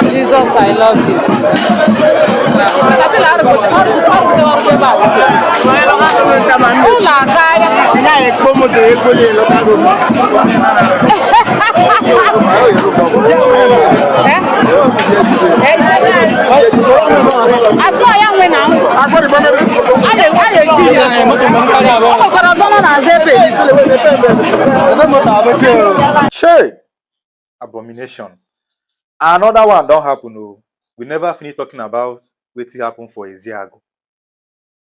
Jesus, I love you. Shay, abomination. Another one don't happen. Oh, we never finish talking about what happened for a year ago.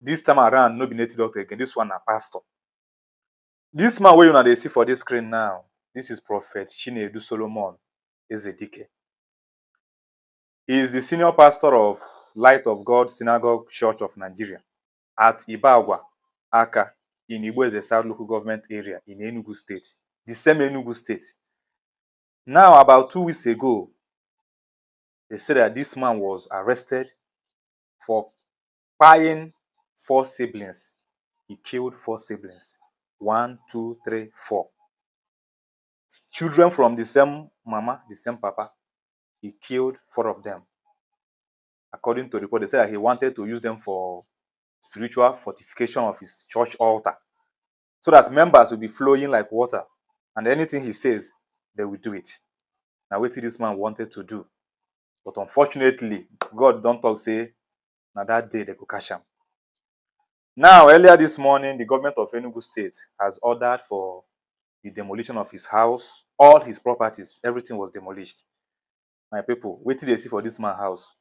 This time around, no be native doctor again. This one a pastor. This man where you know they see for this screen now. This is Prophet Chinedu Solomon Ezedike. He is the senior pastor of Light of God Synagogue Church of Nigeria at Ibagwa Aka in Igbo-Eze South Local Government Area in Enugu State. The same Enugu State. Now, about 2 weeks ago, they said that this man was arrested for buying 4 siblings. He killed 4 siblings. 1, 2, 3, 4. Children from the same mama, the same papa. He killed 4 of them. According to the report, they said that he wanted to use them for spiritual fortification of his church altar, so that members will be flowing like water, and anything he says, they will do it. Now, what this man wanted to do, but unfortunately, God don't talk say, now that day they could catch him. Now, earlier this morning, the government of Enugu State has ordered for the demolition of his house, all his properties, everything was demolished. My people, wait till they see for this man's house.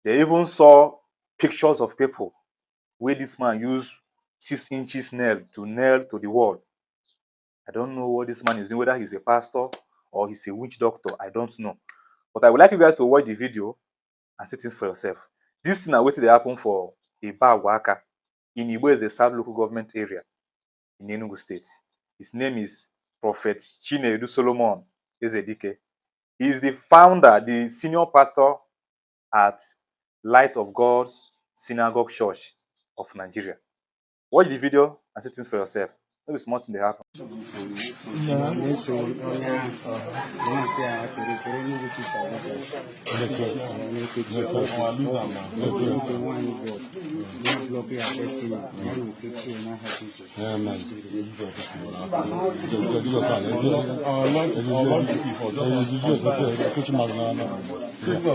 They even saw pictures of people where this man used 6 inches nail to the wall. I don't know what this man is doing, whether he's a pastor or he's a witch doctor, I don't know. But I would like you guys to watch the video and see things for yourself. This thing waiting to happen for Ibagwa Aka in Igbo-Eze South Local Government Area in Enugu State. His name is Prophet Chinedu Solomon Ezedike. He is the founder, the senior pastor at Light of God's Synagogue Church of Nigeria. Watch the video and see things for yourself. Maybe small thing they happen. Jesus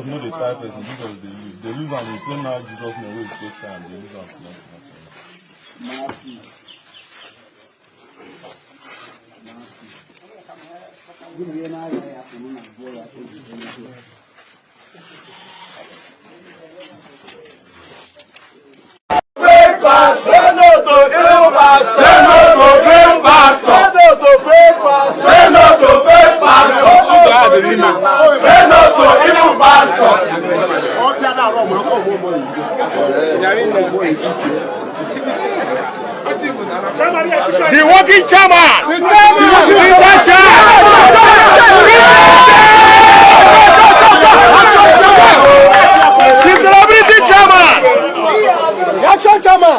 know the type person because they use and they say now Jesus know where it takes time, they use The working chairman! The celebrity chairman! Action chairman!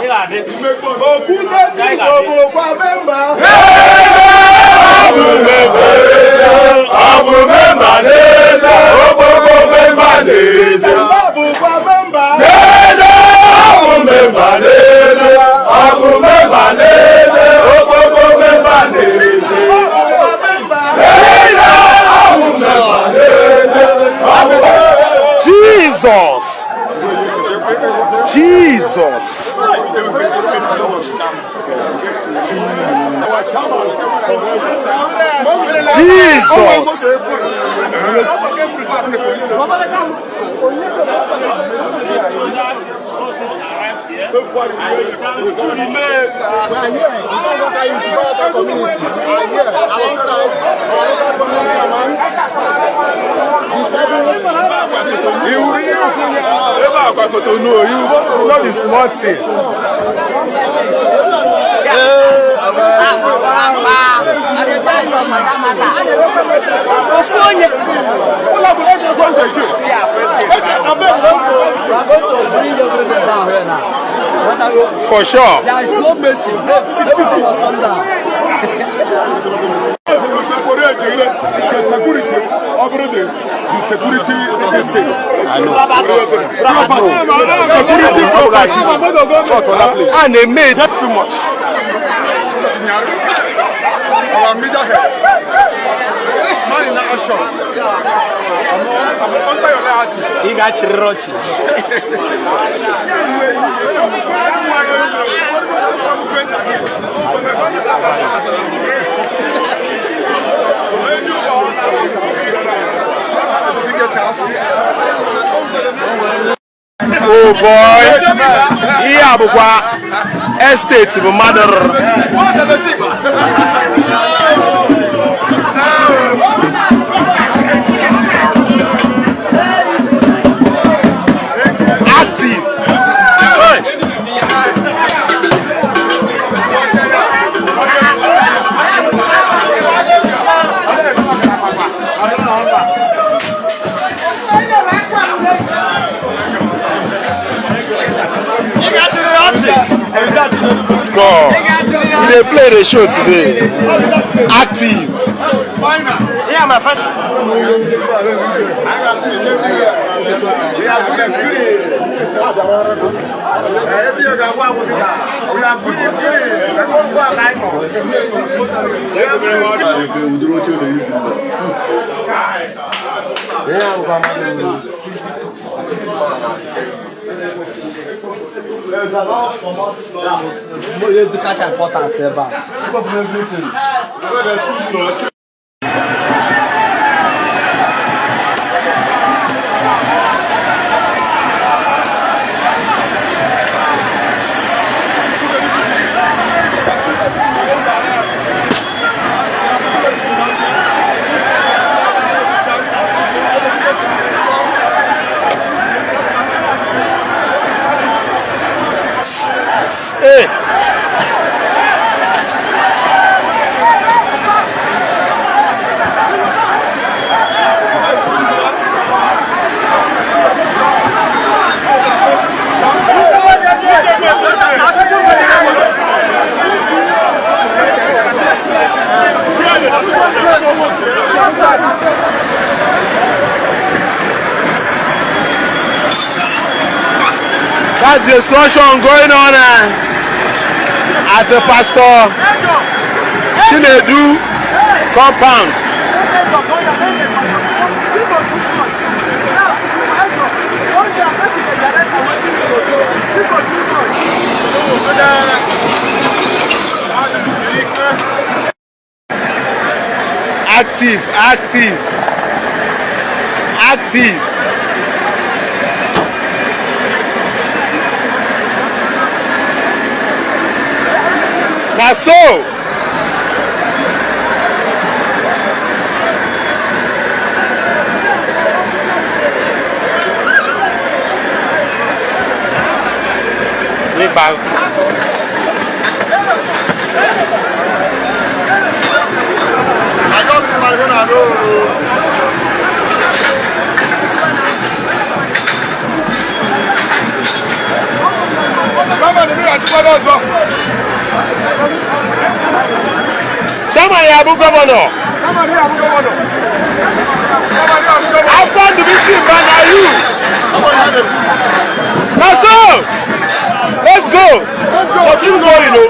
Jesus! Jesus! You know the small thing. For sure. There is no mercy. Everything must come down. The security and they made too much. Our middle head. Man in action. I'm under your heart. He got Rochi. Oh boy, Ibagwa Estate, mother. Active. Score. They play the show today. Active. Yeah, my first. The catch important ever. Hey. That's the destruction going on at the Pastor Chinedu compound. Active. That's so. Somebody Abu Governor. After the meeting, man, are you? Naso! Let's go! Keep going, you know.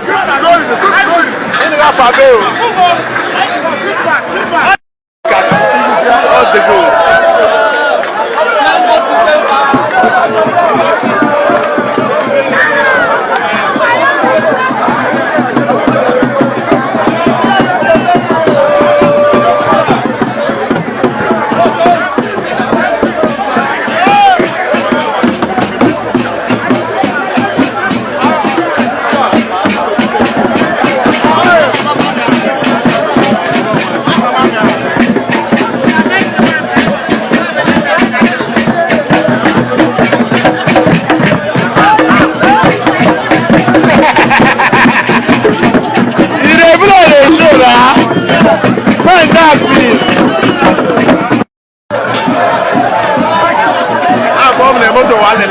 active. I'm going to go to one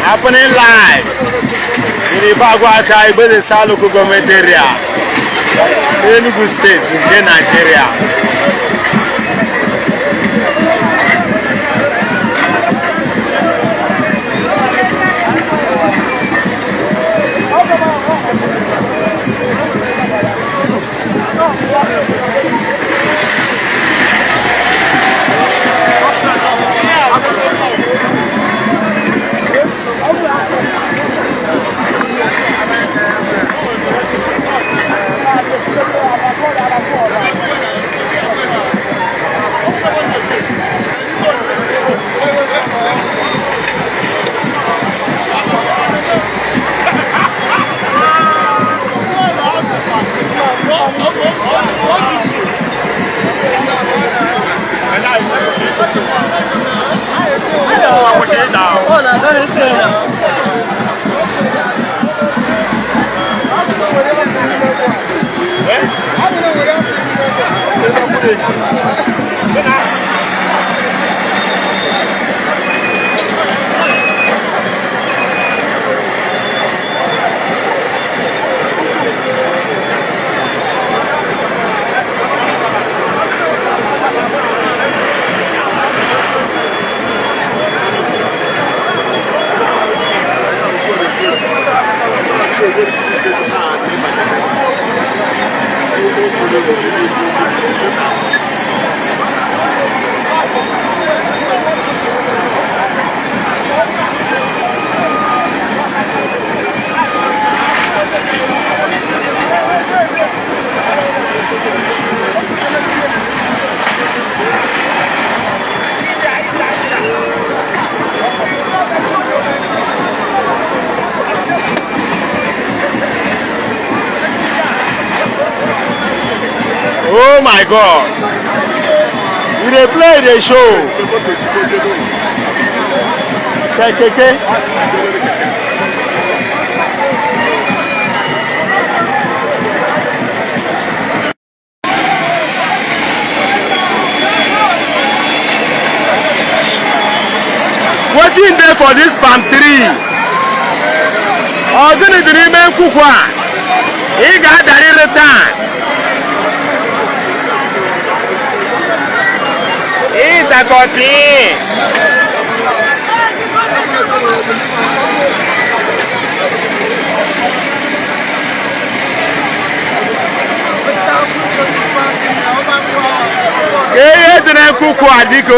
Happening live in Ibagwa Aka, Igbo-Eze local government area, Enugu State in Nigeria. Oh my God! We play the show. Okay. What in there for this palm tree? Oh, gonna dream and cook one. He got that in the time. He's a copy. Hey, the cook one, Dick.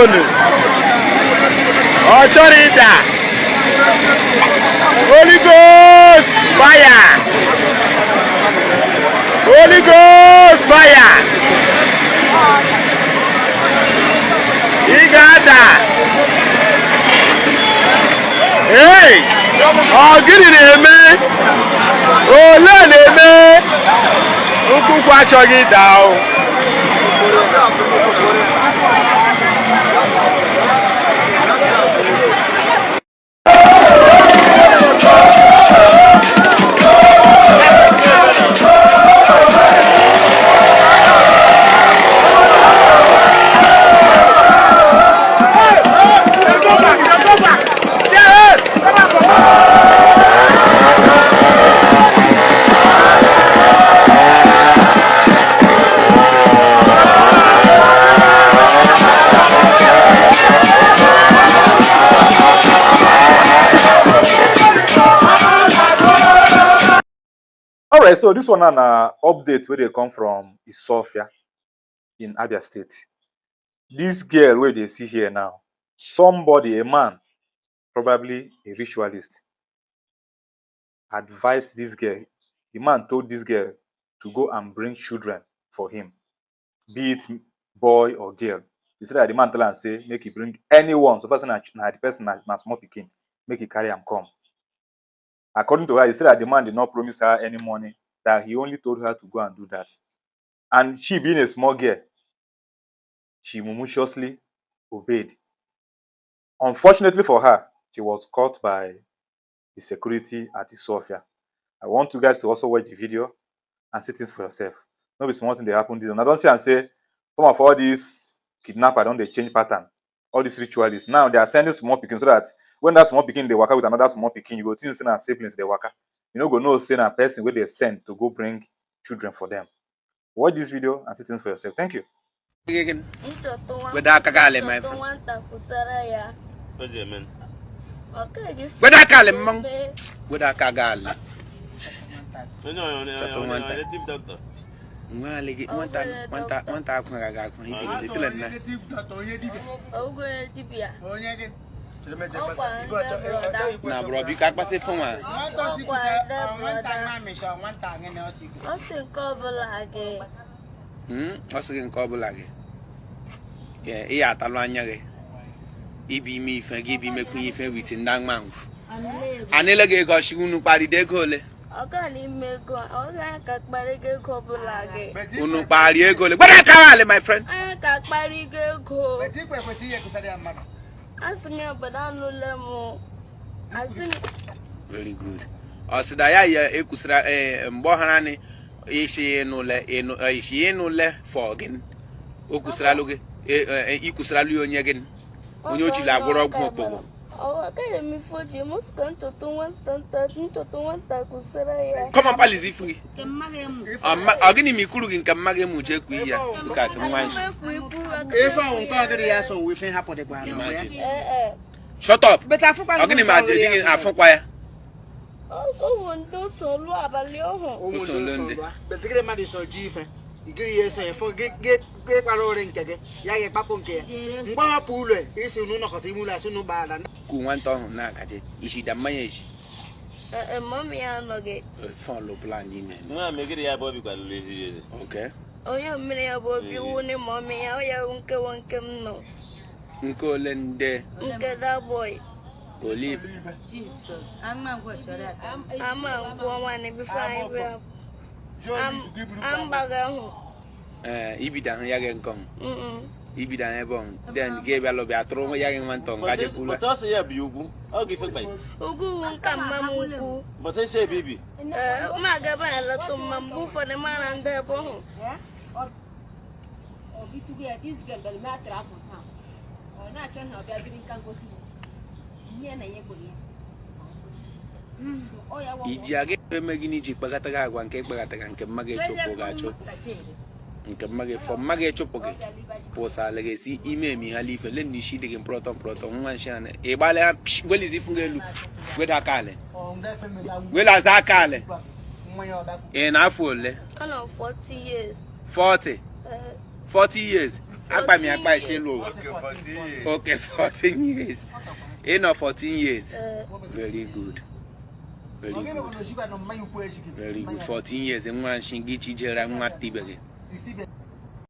Oh, Chorita! Holy Ghost fire! Holy Ghost fire! Igada! Hey! Oh, get in here, man! Oh, learn it, man! Who watch you down? Alright, so this one an update where they come from is Ohafia in Abia State. This girl where they see here now, somebody, a man, probably a ritualist, advised this girl. The man told this girl to go and bring children for him, be it boy or girl. He said that the man tell and say, make he bring anyone. So first, the person is small picking, make he carry him come. According to her, he said that the man did not promise her any money, that he only told her to go and do that. And she, being a small girl, she mumutiously obeyed. Unfortunately for her, she was caught by the security at the Ohafia. I want you guys to also watch the video and see things for yourself. No be small thing they happen this. And I don't see and say some of all these kidnappers don't they change pattern. All these ritualists. Now they are sending small picking so that when that small picking they work with another small picking, you go think say na siblings they work. You know, go know say na person where they send to go bring children for them. Watch this video and see things for yourself. Thank you. Weda kagale my friend. Weda kagale mong. Weda kagale. Mwaligi wanta kagaga kwa hivi itile na. Na bro bi ka pase fun wa. Osigin ko bulage. Yeah, iya talo anya ge. Ibi mi ife gi bi meku ife with ndang man. Anele ge go shigunu pari de gole. Unu pari ego le. Where ka my friend? Very good. Osidaya ya ekusra mbo hanani ishi no le forgin. Okusra loge ikusra lu onye gen. Onye ochi la gworo ogwu okpogo. Come on, pal, is it free? Agini mikuru in Kamage Muche Quia. Look at one. If I won't talk to the so we can happen the ground. Shut up. But I forgot I'm going to fire. Oh, one does so low about Leo. But the grandma is so jiffy. You get forget a rolling keg, Yaya Papunke. Mba Pule is no Cotimula, no bad. One tongue, Nagati. Is she the manage? Mommy, I'm not get follow plan. No, make it a bobby got lazy. Okay. Oh, yeah, many about you, only mommy. Oh, yeah, uncle won't come no. Uncle Lende. Uncle that boy. Olive. Jesus, I'm not what I'm a woman before I will. I'm Bagaho. Ibida ya gen kong. Ibida ya bong. Then gave a lobby at Roma yang man tong. But also yeah, Bugu. I'll give it back. Ugu come mamu. But I say baby. Magaba a lot of mambu for the man and the bone. Or be to get this girl, but matter up on her. Or not, you know, they're getting can go see. Ijage megini ji bagataga agwa nke bagataga nke mmage chopo gacho nke mmage for mmage chopo ge posa legesi ime mi halife le ni shi de proton nwan shane e bale gweli zifunga elu gweda kale gwela za kale e na afole 40 years 40 years akpa mi akpa ise lo okay 14 years in 14 years very good. Very good. 14 years, and one shingi chijera,